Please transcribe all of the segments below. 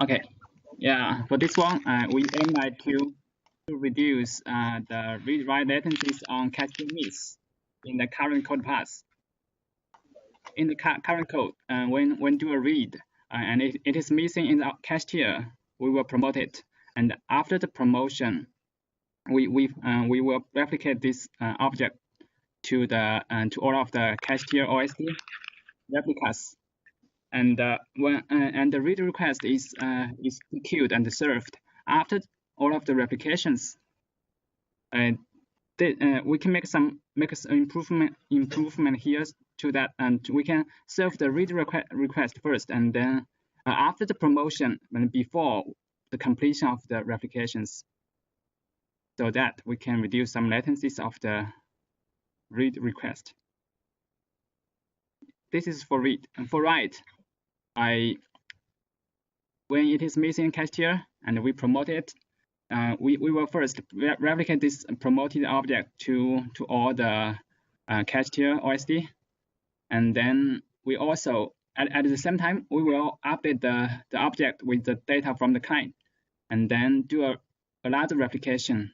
Okay. Yeah, for this one, we aim at to reduce the read-write latencies on cache miss in the current code path. In the current code, when do a read and it is missing in the cache tier, we will promote it. And after the promotion, we will replicate this object to the to all of the cache tier OSD replicas. And and the read request is queued and served after all of the replications. We can make some improvement here to that, and we can serve the read request first, and then after the promotion and before the completion of the replications, so that we can reduce some latencies of the read request. This is for read. And for write, when it is missing cache tier and we promote it, we will first replicate this promoted object to all the cache tier OSD, and then we also at the same time we will update the object with the data from the client, and then do another replication.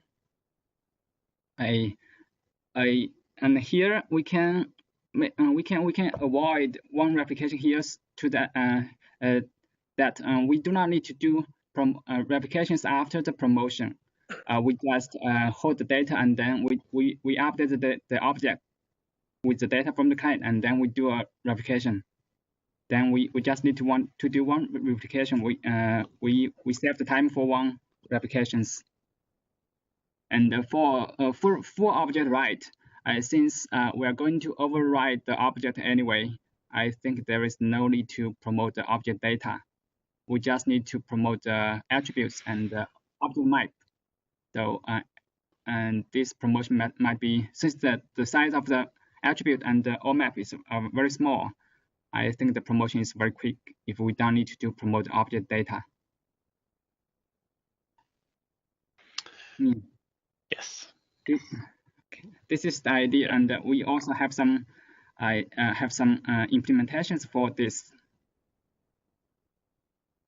And here we can avoid one replication here to that we do not need to do replications after the promotion. We just hold the data, and then we update the object with the data from the client, and then we do a replication. Then we just need to do one replication. We save the time for one replications. And for full object write, since we are going to override the object anyway, I think there is no need to promote the object data. We just need to promote the attributes and the object map. So and this promotion might be, since the size of the attribute and the OMAP is very small, I think the promotion is very quick if we don't need to promote object data. Yes. This is the idea, and we also have some implementations for this.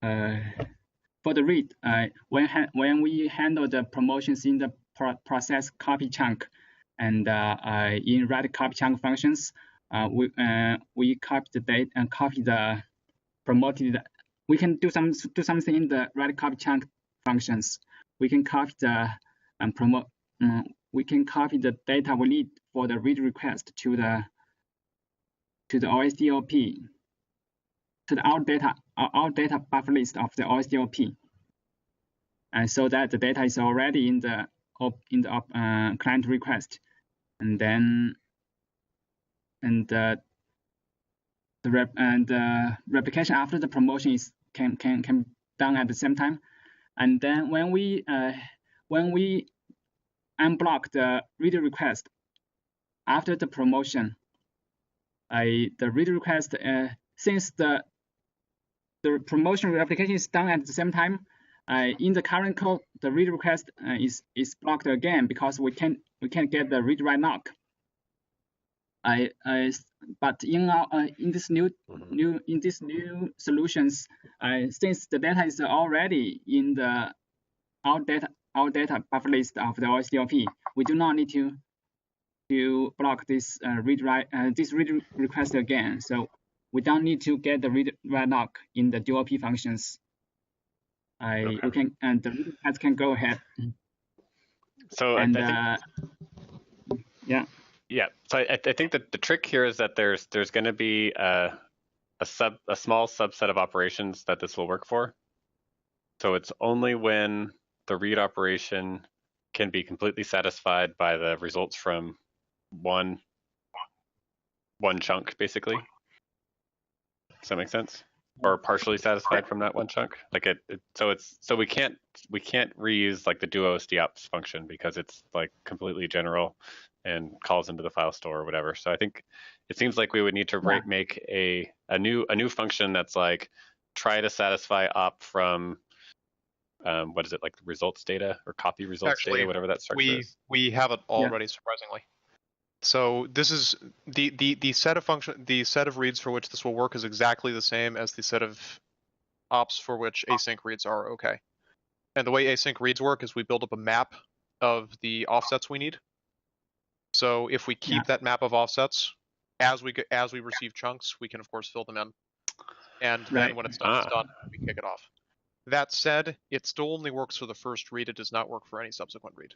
For the read, when we handle the promotions in the process copy chunk, and in write copy chunk functions, we copy the data and copy the promoted. We can do something in the write copy chunk functions. We can copy the promote. We can copy the data we need for the read request to the OSDOP, to the our data buffer list of the OSDOP, and so that the data is already in the client request, and then the replication after the promotion can done at the same time, and then when we unblock the read request after the promotion, the read request since the promotion replication is done at the same time, in the current code the read request is blocked again because we can't get the read write lock. But in this new solutions, since the data is already in the our data buffer list of the OSDOP, we do not need to block this read request again. So we don't need to get the read write lock in the DOP functions. We can, and the read request can go ahead. So and yeah. Yeah, so I think that the trick here is that there's going to be a small subset of operations that this will work for. So it's only when the read operation can be completely satisfied by the results from one chunk, basically. Does that make sense? Or partially satisfied from that one chunk. Like so we can't reuse like the do OSD ops function because it's like completely general and calls into the file store or whatever. So I think it seems like we would need to make a new function that's like try to satisfy op from what is it, like results data or copy results data, whatever that structure is. We have it already, surprisingly. So this is the set of reads for which this will work is exactly the same as the set of ops for which async reads are okay. And the way async reads work is we build up a map of the offsets we need. So if we keep that map of offsets, as we receive chunks, we can of course fill them in. And then when it's done, it's done. We kick it off. That said, it still only works for the first read. It does not work for any subsequent read.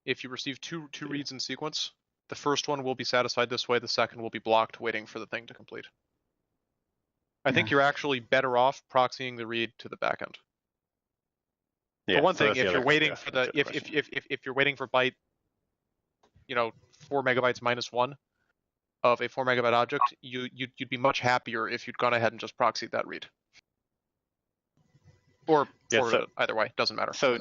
If you receive two reads in sequence, the first one will be satisfied this way. The second will be blocked, waiting for the thing to complete. I think you're actually better off proxying the read to the backend. Yeah, For one so thing, that's the if you're other- waiting yeah, for that's the the other question. if you're waiting for byte, 4 megabytes minus 1 of a 4 megabyte object, you'd be much happier if you'd gone ahead and just proxied that read. Or Yeah, forwarded it, either way, doesn't matter. So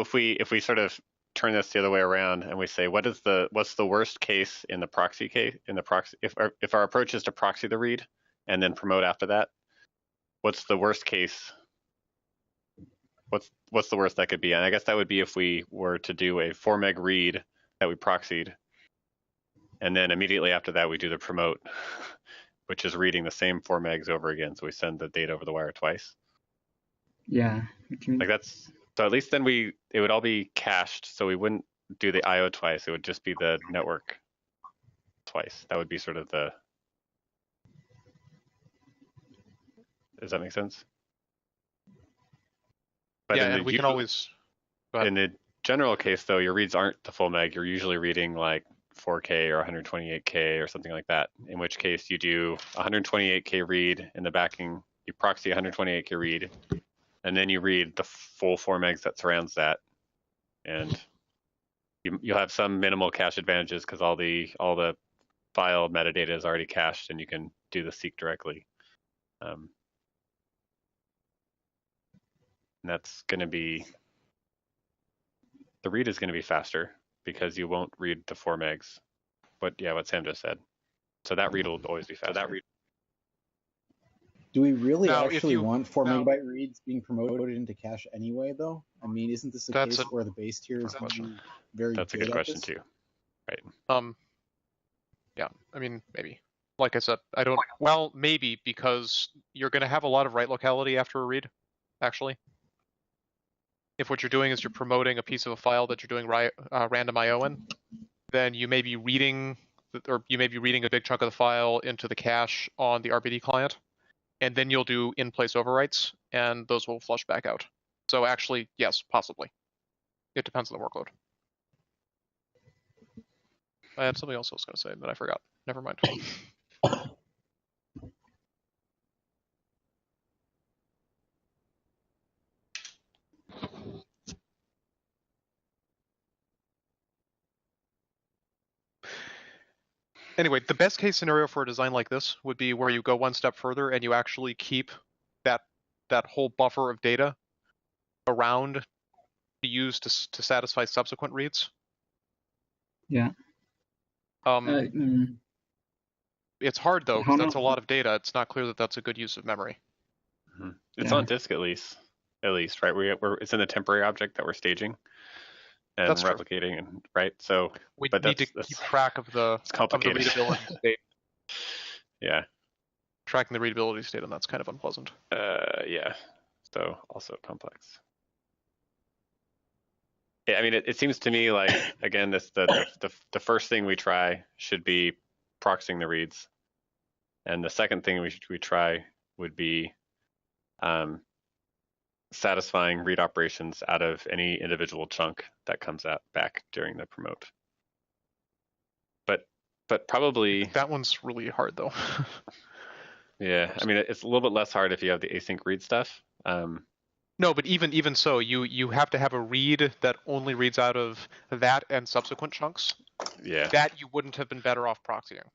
if we sort of turn this the other way around and we say what's the worst case in the proxy case if our approach is to proxy the read and then promote after that, what's the worst case? What's the worst that could be? And I guess that would be if we were to do a 4 meg read that we proxied, and then immediately after that we do the promote, which is reading the same 4 megs over again. So we send the data over the wire twice. Yeah. Like that's so at least then it would all be cached, so we wouldn't do the IO twice. It would just be the network twice. That would be sort of the. Does that make sense? But yeah, and we can always. In the general case, though, your reads aren't the full meg. You're usually reading like 4K or 128K or something like that. In which case, you do 128K read in the backing. You proxy 128K read, and then you read the full 4 megs that surrounds that, and you'll have some minimal cache advantages because all the file metadata is already cached, and you can do the seek directly. And that's going to be the read is going to be faster because you won't read the 4 megs. But yeah, what Sam just said. So that read will always be faster. Do we really Now, actually want 4 megabyte reads being promoted into cache anyway, though? I mean, isn't this a case where the base tier is very That's a good question too. Right. Yeah, I mean, maybe. Like I said, I don't. Well, maybe because you're going to have a lot of write locality after a read, actually. If what you're doing is you're promoting a piece of a file that you're doing random IO in, then you may be reading, a big chunk of the file into the cache on the RBD client, and then you'll do in-place overwrites, and those will flush back out. So actually, yes, possibly. It depends on the workload. I had something else I was going to say that I forgot. Never mind. Anyway, the best case scenario for a design like this would be where you go one step further and you actually keep that whole buffer of data around to be used to satisfy subsequent reads. Yeah. It's hard though, because that's a lot of data. It's not clear that that's a good use of memory. Mm-hmm. It's on disk at least, right? It's in the temporary object that we're staging and that's replicating, true. And right. So we need to keep track of the readability state. Yeah. Tracking the readability state, and that's kind of unpleasant. Yeah. So also complex. Yeah, I mean, it seems to me like again, the first thing we try should be proxying the reads, and the second thing we try would be satisfying read operations out of any individual chunk that comes back during the promote. But probably that one's really hard though. Yeah, I mean, it's a little bit less hard if you have the async read stuff. No, but even so, you have to have a read that only reads out of that and subsequent chunks. Yeah. That you wouldn't have been better off proxying.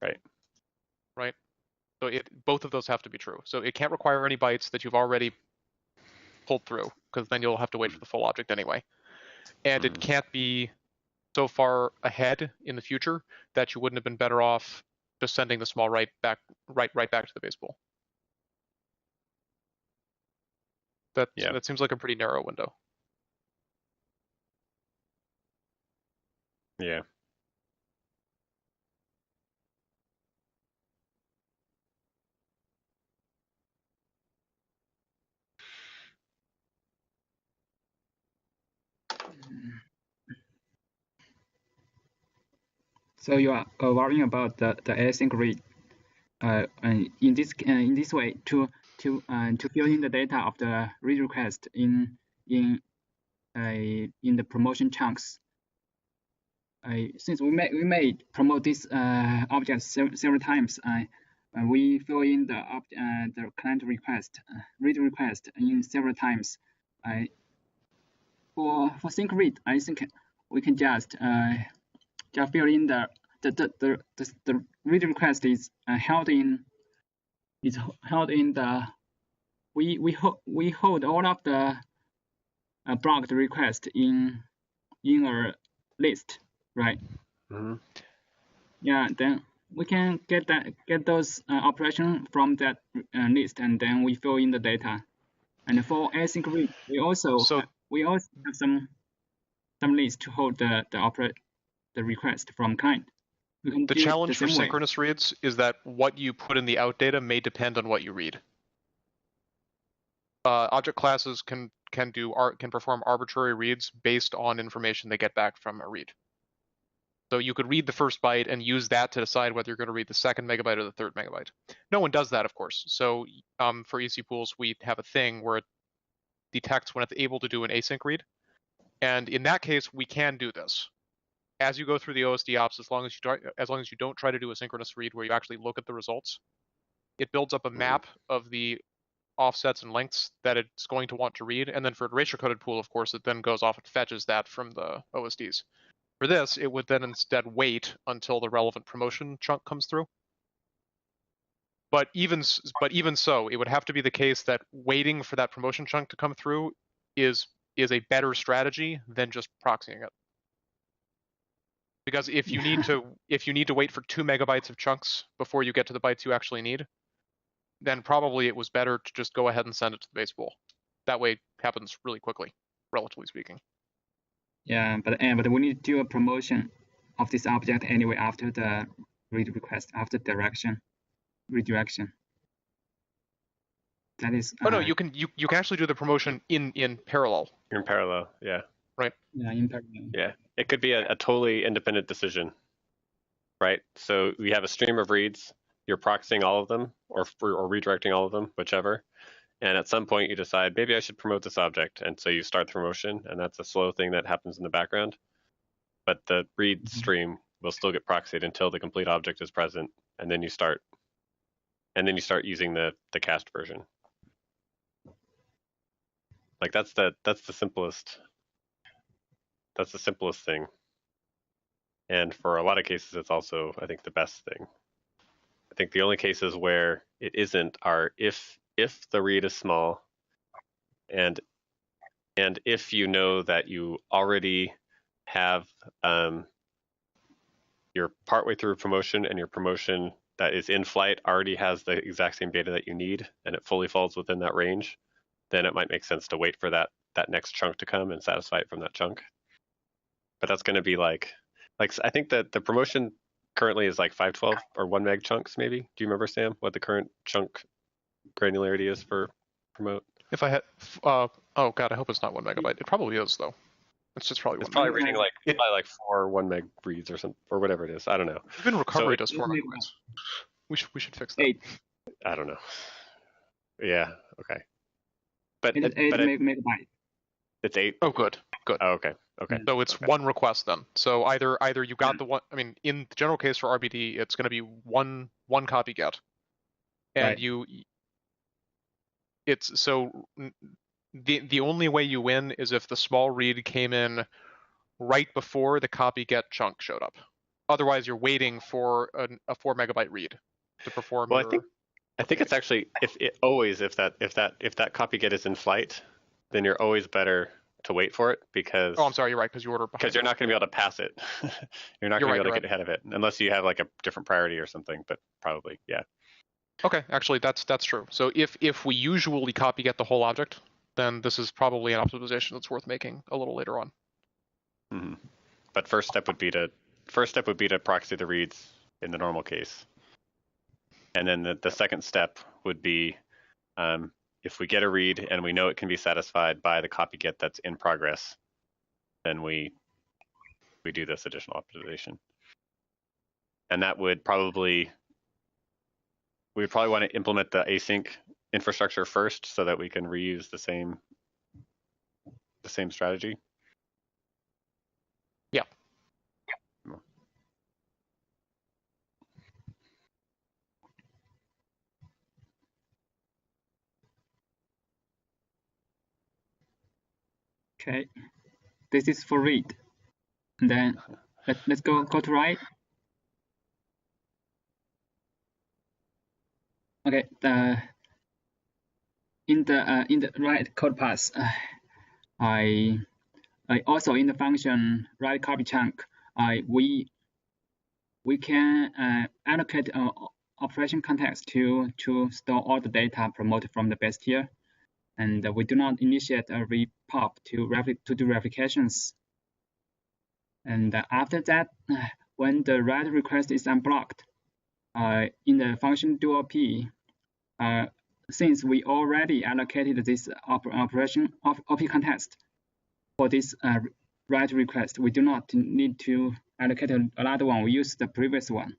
Right. So both of those have to be true. So it can't require any bytes that you've already pulled through, because then you'll have to wait for the full object anyway. And it can't be so far ahead in the future that you wouldn't have been better off just sending the small write back to the base pool. That seems like a pretty narrow window. Yeah. So you are worrying about the async read. And in this way, to fill in the data of the read request in the promotion chunks. Since we may promote this object several times, we fill in the client request, read request in several times. For sync read, I think we can just fill in the read request is held in the we hold all of the blocked request in a list, right? Mm-hmm. Yeah, then we can get those operations from that list, and then we fill in the data. And for async read, we also have some list to hold the request from client. The challenge for synchronous reads is that what you put in the out data may depend on what you read. Object classes can perform arbitrary reads based on information they get back from a read. So you could read the first byte and use that to decide whether you're going to read the second megabyte or the third megabyte. No one does that, of course. So for EC pools, we have a thing where it detects when it's able to do an async read. And in that case, we can do this. As you go through the OSD ops, as long as you don't try to do a synchronous read where you actually look at the results, it builds up a map of the offsets and lengths that it's going to want to read. And then for a erasure-coded pool, of course, it then goes off and fetches that from the OSDs. For this, it would then instead wait until the relevant promotion chunk comes through. But even so, it would have to be the case that waiting for that promotion chunk to come through is a better strategy than just proxying it. Because if you need to wait for 2 megabytes of chunks before you get to the bytes you actually need, then probably it was better to just go ahead and send it to the base pool. That way it happens really quickly, relatively speaking. Yeah, but we need to do a promotion of this object anyway after the read request, after redirection. That is. Oh no, you can actually do the promotion in parallel. In parallel, yeah. Right. Yeah, in parallel. Yeah, it could be a totally independent decision, right? So we have a stream of reads. You're proxying all of them, or redirecting all of them, whichever. And at some point you decide, maybe I should promote this object. And so you start the promotion, and that's a slow thing that happens in the background. But the read stream will still get proxied until the complete object is present. And then you start using the cached version. Like that's the simplest thing. And for a lot of cases, it's also, I think, the best thing. I think the only cases where it isn't are if the read is small, and if you know that you already have you're partway through a promotion and your promotion that is in flight already has the exact same data that you need and it fully falls within that range, then it might make sense to wait for that next chunk to come and satisfy it from that chunk. But that's going to be like I think that the promotion currently is like 512 or 1 meg chunks maybe. Do you remember, Sam, what the current chunk granularity is for promote? If I had, oh god, I hope it's not 1 megabyte. It probably is though. It's just probably. It's probably reading like 4 1 meg reads or something or whatever it is. I don't know. Even recovery does 4 megabytes. We should fix that. 8. I don't know. Yeah. Okay. But It's 8 megabyte. It's 8. Oh, good. Oh, okay. Okay. So it's one request then. So either you got the one. I mean, in the general case for RBD, it's going to be one copy get, and right. It's so the only way you win is if the small read came in right before the copy get chunk showed up. Otherwise, you're waiting for a 4 megabyte read to perform. Well, I think it's actually if that copy get is in flight, then you're always better to wait for it because. Oh, I'm sorry, you're right because you order. Because you're not going to be able to pass it. You're not going to be able to get ahead of it unless you have like a different priority or something. But probably, yeah. Okay, actually, that's true. So if we usually copy get the whole object, then this is probably an optimization that's worth making a little later on. Mm-hmm. But first step would be to proxy the reads in the normal case, and then the second step would be if we get a read and we know it can be satisfied by the copy get that's in progress, then we do this additional optimization. And that would probably, we'd probably want to implement the async infrastructure first so that we can reuse the same strategy. Yeah. Okay, this is for read. And then let's go to write. Okay, in the write code path, I also in the function write copy chunk, we can allocate operation context to store all the data promoted from the base tier, and we do not initiate a repop to do replications. And after that, when the write request is unblocked, in the function dual p, since we already allocated this operation of OP context for this write request, we do not need to allocate another one. We use the previous one.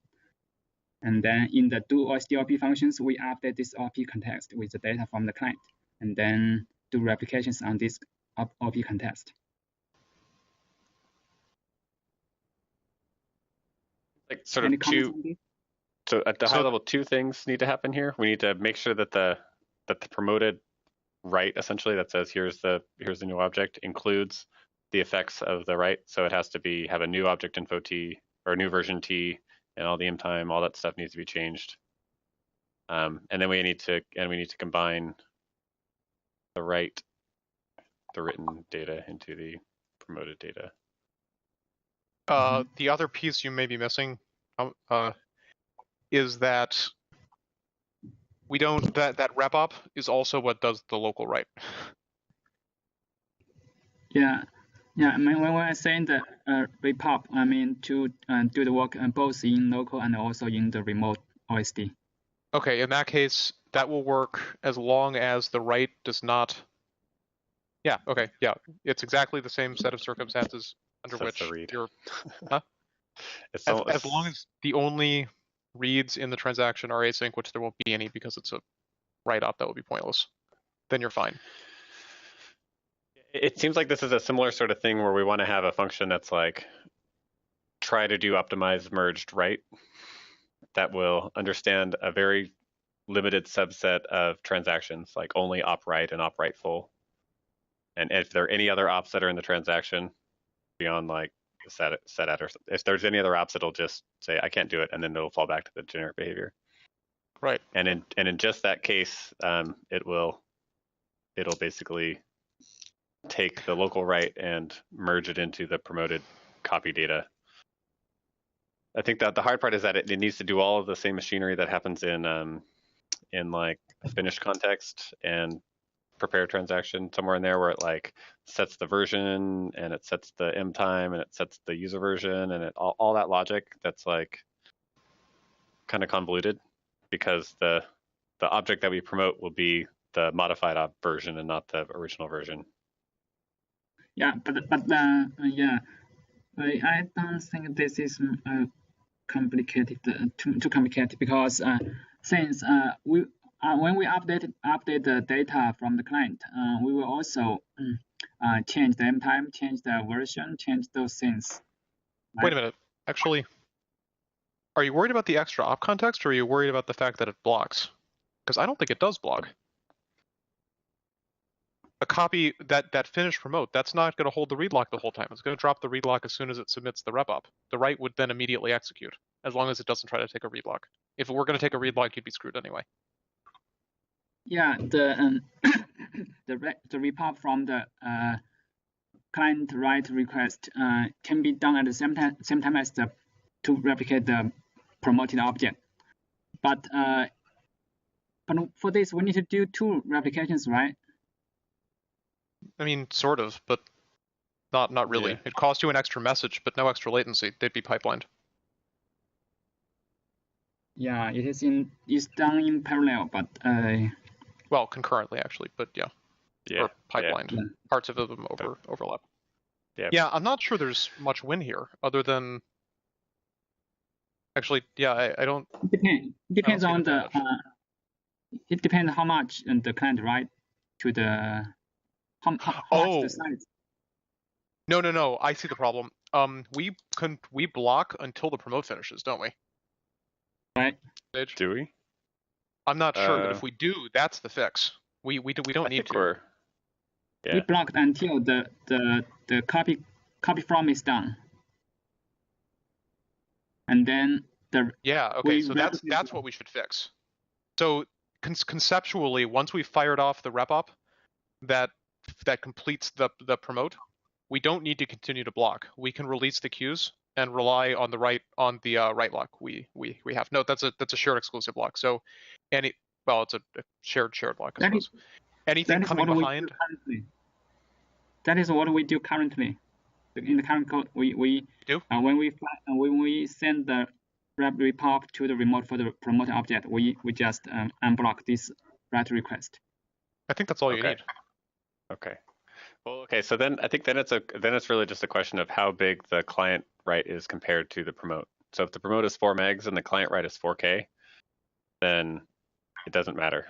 And then in the do OSD OP functions, we update this OP context with the data from the client, and then do replications on this OP context. Like sort of two. So at the high level, two things need to happen here. We need to make sure that the promoted write essentially that says here's the new object includes the effects of the write. So it has to have a new object info T or a new version T, and all the M time, all that stuff needs to be changed. And then we need to combine the written data into the promoted data. The other piece you may be missing is that we don't, that rep op is also what does the local write. Yeah. When I say the repop, I mean to do the work both in local and also in the remote OSD. Okay, in that case, that will work as long as the write does not. Yeah. Okay. Yeah, it's exactly the same set of circumstances under which you're. Huh? As long as the only reads in the transaction are async, which there won't be any because it's a write op that would be pointless, then you're fine. It seems like this is a similar sort of thing where we want to have a function that's like try to do optimized merged write that will understand a very limited subset of transactions, like only op write and op write full. And if there are any other ops that are in the transaction beyond like set at, or if there's any other ops, it'll just say I can't do it, and then it'll fall back to the generic behavior. Right. And in just that case, it'll basically take the local write and merge it into the promoted copy data. I think that the hard part is that it needs to do all of the same machinery that happens in like finished context and prepare transaction, somewhere in there where it like sets the version and it sets the M time and it sets the user version and all that logic that's like kind of convoluted, because the object that we promote will be the modified version and not the original version. Yeah, but yeah, I don't think this is complicated, too complicated, because since when we update the data from the client, we will also change the M time, change the version, change those things. Right? Wait a minute. Actually, are you worried about the extra op context, or are you worried about the fact that it blocks? Because I don't think it does block. A copy that finished promote, that's not going to hold the read lock the whole time. It's going to drop the read lock as soon as it submits the rep op. The write would then immediately execute, as long as it doesn't try to take a read lock. If it were going to take a read lock, you'd be screwed anyway. Yeah, the repop from the client write request can be done at the same time as to replicate the promoted object. But for this, we need to do 2 replications, right? I mean, sort of, but not really. Yeah. It costs you an extra message, but no extra latency. They'd be pipelined. Yeah, it's done in parallel, but well, concurrently actually, but yeah. Or pipelined. Yeah. Parts of them overlap. Yeah, I'm not sure there's much win here, other than Actually, yeah, I don't. Depends see on the the. advantage. It depends how much the client write to the. How much Oh. the size. No. I see the problem. We block until the promote finishes, don't we? Right. Do we? I'm not sure, but if we do, that's the fix. We don't need to. Yeah. We blocked until the copy from is done, and then the. Yeah. Okay. So that's what we should fix. So conceptually, once we fired off the rep op, that completes the promote, we don't need to continue to block. We can release the queues and rely on the write lock we have. No, that's a shared exclusive block. So it's a shared lock, I suppose. Anything coming behind. That is what we do currently. In the current code, we do when we send the rep pop to the remote for the promote object, we just unblock this write request. I think that's all you need. Okay. Well, okay. So then I think it's really just a question of how big the client write is compared to the promote. So if the promote is 4 megs and the client write is 4K, then it doesn't matter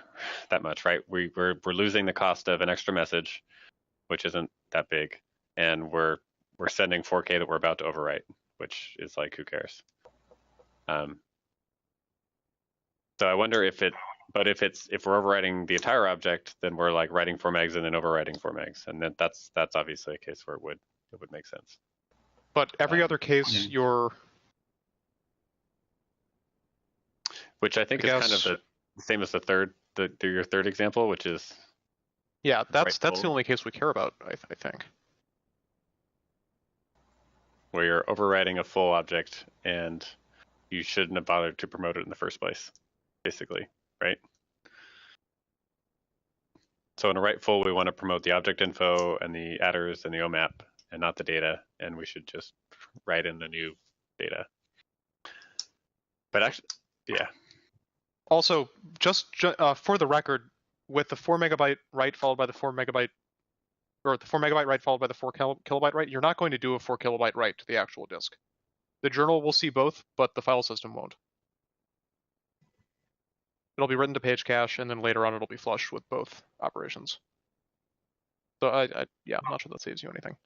that much, right? We're losing the cost of an extra message, which isn't that big, and we're sending 4K that we're about to overwrite, which is like, who cares? So I wonder if we're overwriting the entire object, then we're like writing 4 megs and then overwriting 4 megs, and then that's obviously a case where it would make sense. But every other case, which I think is kind of the same as your third example, which is that's the only case we care about, I think. Where you're overwriting a full object and you shouldn't have bothered to promote it in the first place, basically, right? So in a write full, we want to promote the object info and the adders and the OMAP and not the data, and we should just write in the new data. But actually, yeah. Also, just for the record, with the 4 megabyte write followed by the 4 megabyte, or the 4 megabyte write followed by the 4 kilobyte write, you're not going to do a 4 kilobyte write to the actual disk. The journal will see both, but the file system won't. It'll be written to page cache, and then later on it'll be flushed with both operations. So I'm not sure that saves you anything.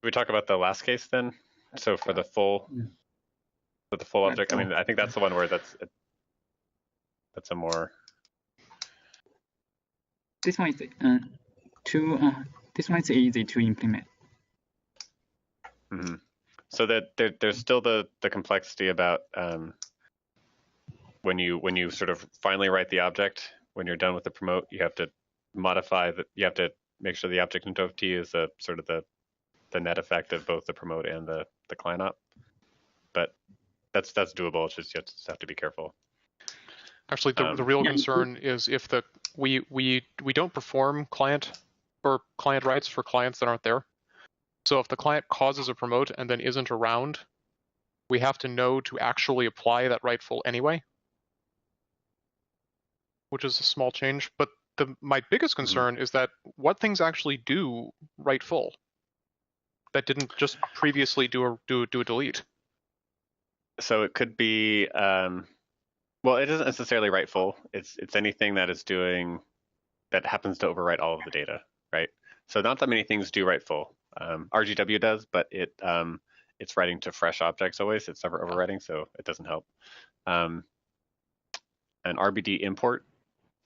We talk about the last case then. So for the full, object, I mean, I think that's the one where that's a more. This one is this one is easy to implement. Mm-hmm. So that there's still the complexity about when you sort of finally write the object, when you're done with the promote, you have to modify that. You have to make sure the object entity is a sort of the net effect of both the promote and the client op. But that's doable. It's just you just have to be careful. Actually, the real concern is if we don't perform client writes for clients that aren't there. So if the client causes a promote and then isn't around, we have to know to actually apply that write full anyway, which is a small change. But my biggest concern is that what things actually do write full that didn't just previously do a delete. So it could be, well, it isn't necessarily write full. It's anything that is doing that happens to overwrite all of the data, right? So not that many things do write full. RGW does, but it's writing to fresh objects always. It's never overwriting, so it doesn't help. An RBD import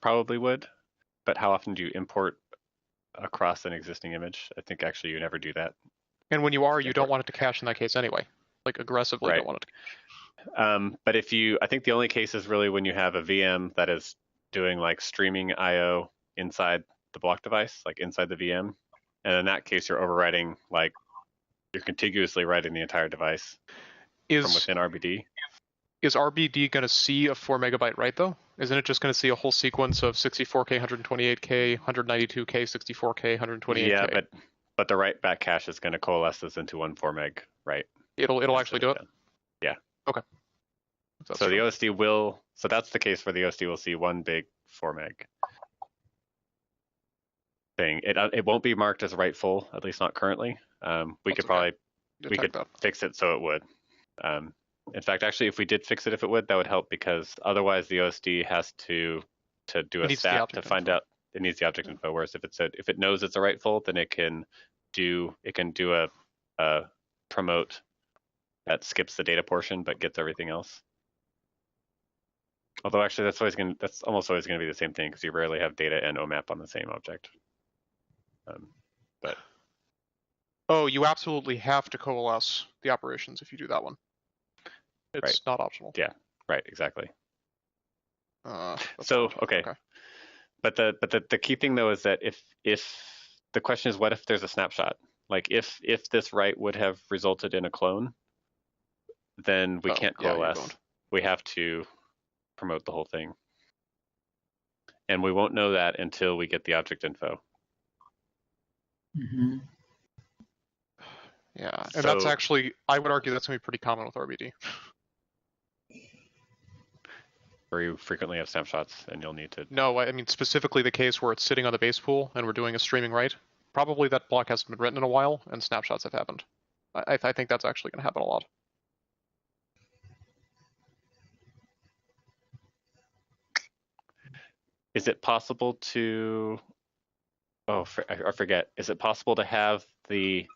probably would, but how often do you import across an existing image? I think actually you never do that. And when you are, you don't want it to cache in that case anyway. Like aggressively don't want it to cache. But I think the only case is really when you have a VM that is doing like streaming IO inside the block device, like inside the VM. And in that case, you're overwriting, like you're contiguously writing the entire device from within RBD. Is RBD going to see a 4 megabyte write though? Isn't it just going to see a whole sequence of 64K, 128K, 192K, 64K, 128K? Yeah, but the write back cache is going to coalesce this into one 4 meg, right? It'll actually do it? Yeah. Okay. So the OSD will, so that's the case where the OSD will see one big 4 meg. thing. It won't be marked as write-full, at least not currently. We could probably fix it so it would. In fact, actually, if we did fix it, if it would, that would help, because otherwise the OSD has to do a stat to find out. It needs the object info. Whereas if it knows it's a write-full, then it can do a promote that skips the data portion but gets everything else. Although actually that's almost always gonna be the same thing, because you rarely have data and OMAP on the same object. But oh, you absolutely have to coalesce the operations if you do that one. It's not optional. Yeah, right, exactly. So okay. But the key thing though is that if the question is, what if there's a snapshot? Like if this write would have resulted in a clone, then we can't coalesce. We have to promote the whole thing. And we won't know that until we get the object info. Mm-hmm. Yeah, and that's actually, I would argue that's going to be pretty common with RBD. Where you frequently have snapshots and you'll need to... No, I mean specifically the case where it's sitting on the base pool and we're doing a streaming write. Probably that block hasn't been written in a while and snapshots have happened. I think that's actually going to happen a lot. Is it possible to... Oh, I forget. Is it possible to have the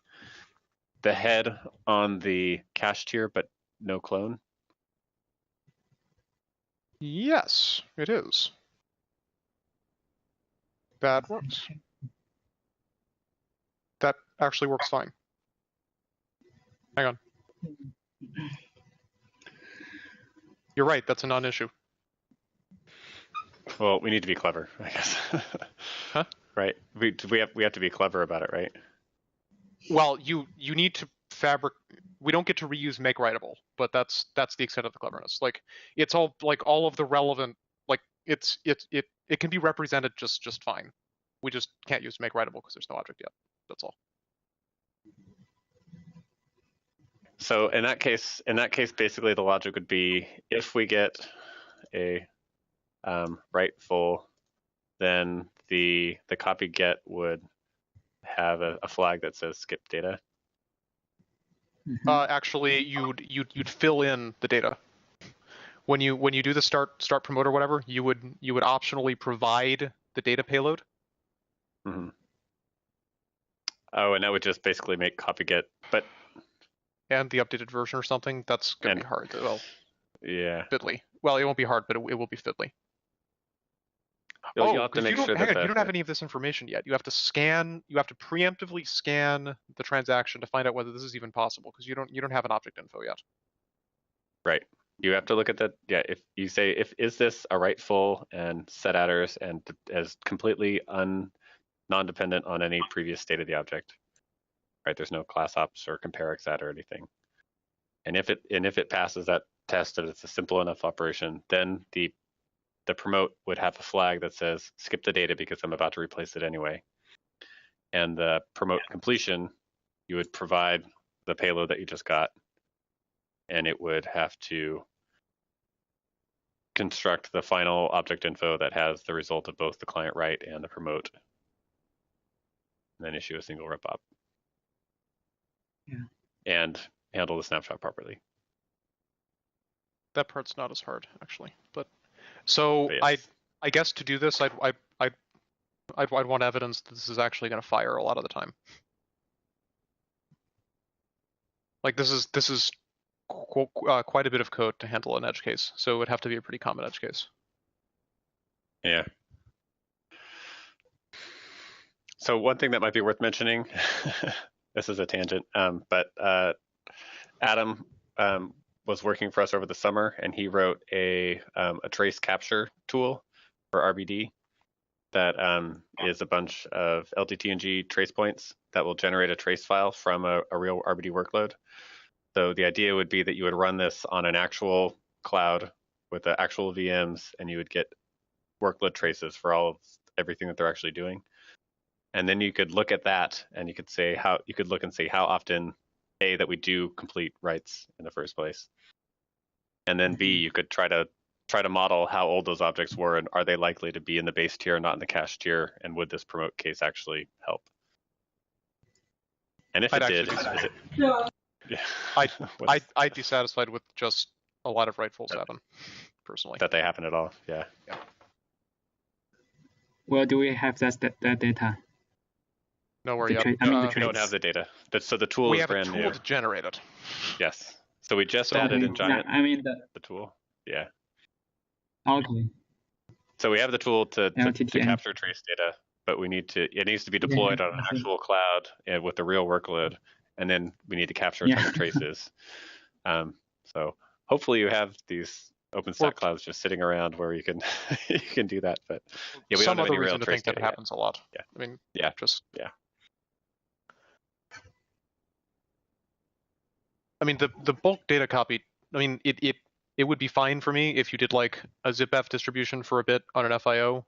head on the cache tier but no clone? Yes, it is. That works. That actually works fine. Hang on. You're right, that's a non-issue. Well, we need to be clever, I guess. Huh? Right? We have to be clever about it, right? Well, you need to we don't get to reuse make writable, but that's the extent of the cleverness. Like it's all of the relevant, like it can be represented just fine. We just can't use make writable because there's no object yet. That's all. So in that case, basically the logic would be, if we get a write full, then the copy get would have a flag that says skip data. Mm-hmm. Actually, you'd fill in the data. When you do the start promote or whatever, you would optionally provide the data payload. Mm-hmm. Oh, and that would just basically make copy get, but and the updated version or something. That's gonna be hard. Well, yeah, fiddly. Well, it won't be hard, but it will be fiddly. You'll have to make sure that you don't have any of this information yet. You have to preemptively scan the transaction to find out whether this is even possible, because you don't have an object info yet. Right. You have to look at that. Yeah. If you say, is this a write full and set attrs and as completely non-dependent on any previous state of the object, right? There's no class ops or compare xat or anything. And if it passes that test and it's a simple enough operation, then the promote would have a flag that says skip the data because I'm about to replace it anyway. And the promote completion, you would provide the payload that you just got, and it would have to construct the final object info that has the result of both the client write and the promote, and then issue a single rep op. Yeah. And handle the snapshot properly. That part's not as hard, actually, but. So yes. I guess to do this, I'd want evidence that this is actually going to fire a lot of the time. Like this is quite a bit of code to handle an edge case, so it would have to be a pretty common edge case. Yeah. So one thing that might be worth mentioning, this is a tangent, but Adam was working for us over the summer, and he wrote a trace capture tool for RBD that is a bunch of LTTNG trace points that will generate a trace file from a real RBD workload. So the idea would be that you would run this on an actual cloud with the actual VMs, and you would get workload traces for everything that they're actually doing. And then you could look at that, and you could look and see how often that we do complete writes in the first place. And then B, you could try to try to model how old those objects were and are they likely to be in the base tier, not in the cache tier, and would this promote case actually help? And if it did, is it? Yeah. I'd be satisfied with just a lot of writefuls happen, personally. That they happen at all, yeah. Well, do we have that data? Nowhere The yet. tra- I mean, the We don't traits. have the data. So the tool We is have a brand tool new. to generate it. Yes. So we just So- added in Okay, Giant I mean the tool. Yeah. okay. So we have the tool to LTTM. capture trace data, but it needs to be deployed on an actual cloud with the real workload, and then we need to capture a ton of traces. So hopefully you have these OpenStack clouds just sitting around where you can you can do that. But yeah, we Some don't have other any real reason to trace think that data it yet. happens a lot. Yeah. I mean, Yeah. just Yeah. I mean, the bulk data copy. I mean, it would be fine for me if you did like a zipf distribution for a bit on an FIO,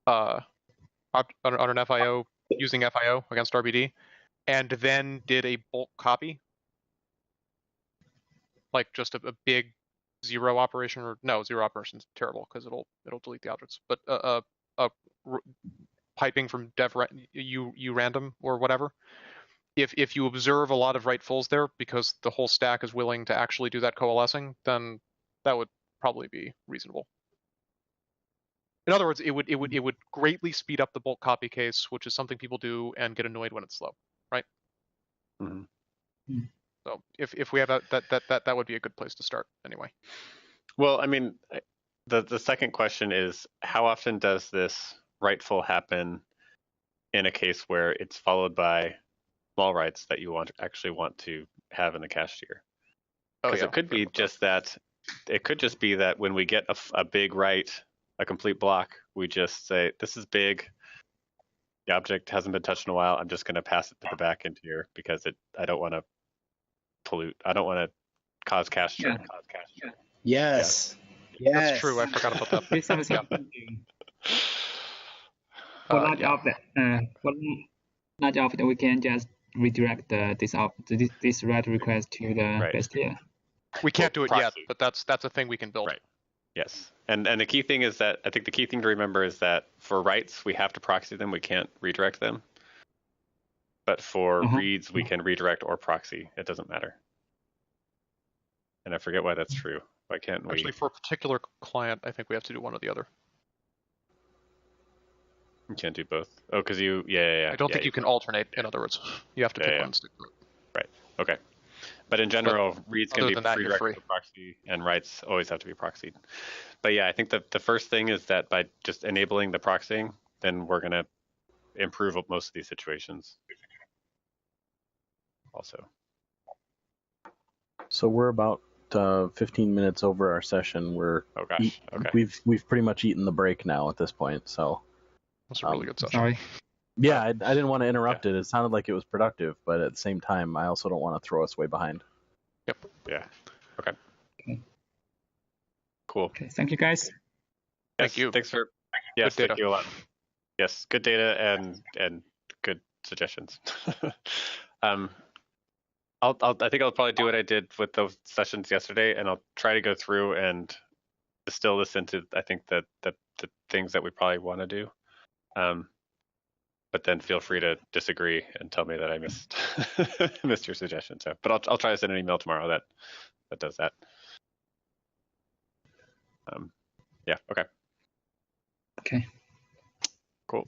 on an FIO using FIO against RBD, and then did a bulk copy, like just a big zero operation, or no, zero operation is terrible because it'll delete the objects, but piping from dev u random or whatever. If you observe a lot of writefulls there because the whole stack is willing to actually do that coalescing, then that would probably be reasonable. In other words, it would greatly speed up the bulk copy case, which is something people do and get annoyed when it's slow, right? Mm-hmm. So if we have that would be a good place to start anyway. Well, I mean, the second question is, how often does this writeful happen in a case where it's followed by small writes that you actually want to have in the cache tier? Because it could be just that. It could just be that when we get a big write, a complete block, we just say, this is big. The object hasn't been touched in a while. I'm just going to pass it to the backend here because I don't want to pollute. I don't want to cause cache churn. Yes. Yeah. Yes. That's true. I forgot about that. This is something for large object, we can just redirect this write request to the base tier. We can't do it yet, proxy. but that's a thing we can build. Right. Yes. And the key thing is that I think the key thing to remember is that for writes, we have to proxy them. We can't redirect them. But for reads, we can redirect or proxy. It doesn't matter. And I forget why that's true. Why can't we? Actually, for a particular client, I think we have to do one or the other. You can't do both. Oh, because yeah. I don't think you can alternate, in other words. You have to pick one. Right. Okay. But in general, reads can be redirected free. to proxy, and writes always have to be proxied. But yeah, I think the first thing is that by just enabling the proxying, then we're going to improve most of these situations. Also. So we're about 15 minutes over our session. Oh gosh. Okay. We've pretty much eaten the break now at this point. So that's a really good session. Sorry. Yeah, I didn't want to interrupt it. It sounded like it was productive, but at the same time, I also don't want to throw us way behind. Yep. Yeah. Okay. Cool. Okay. Thank you, guys. Thank you. Thanks for. Yes. Thank you a lot. Yes. Good data and good suggestions. I think I'll probably do what I did with those sessions yesterday, and I'll try to go through and distill this into I think the things that we probably want to do. But then feel free to disagree and tell me that I missed your suggestion. So, but I'll try to send an email tomorrow that does that. Yeah. Okay. Okay. Cool.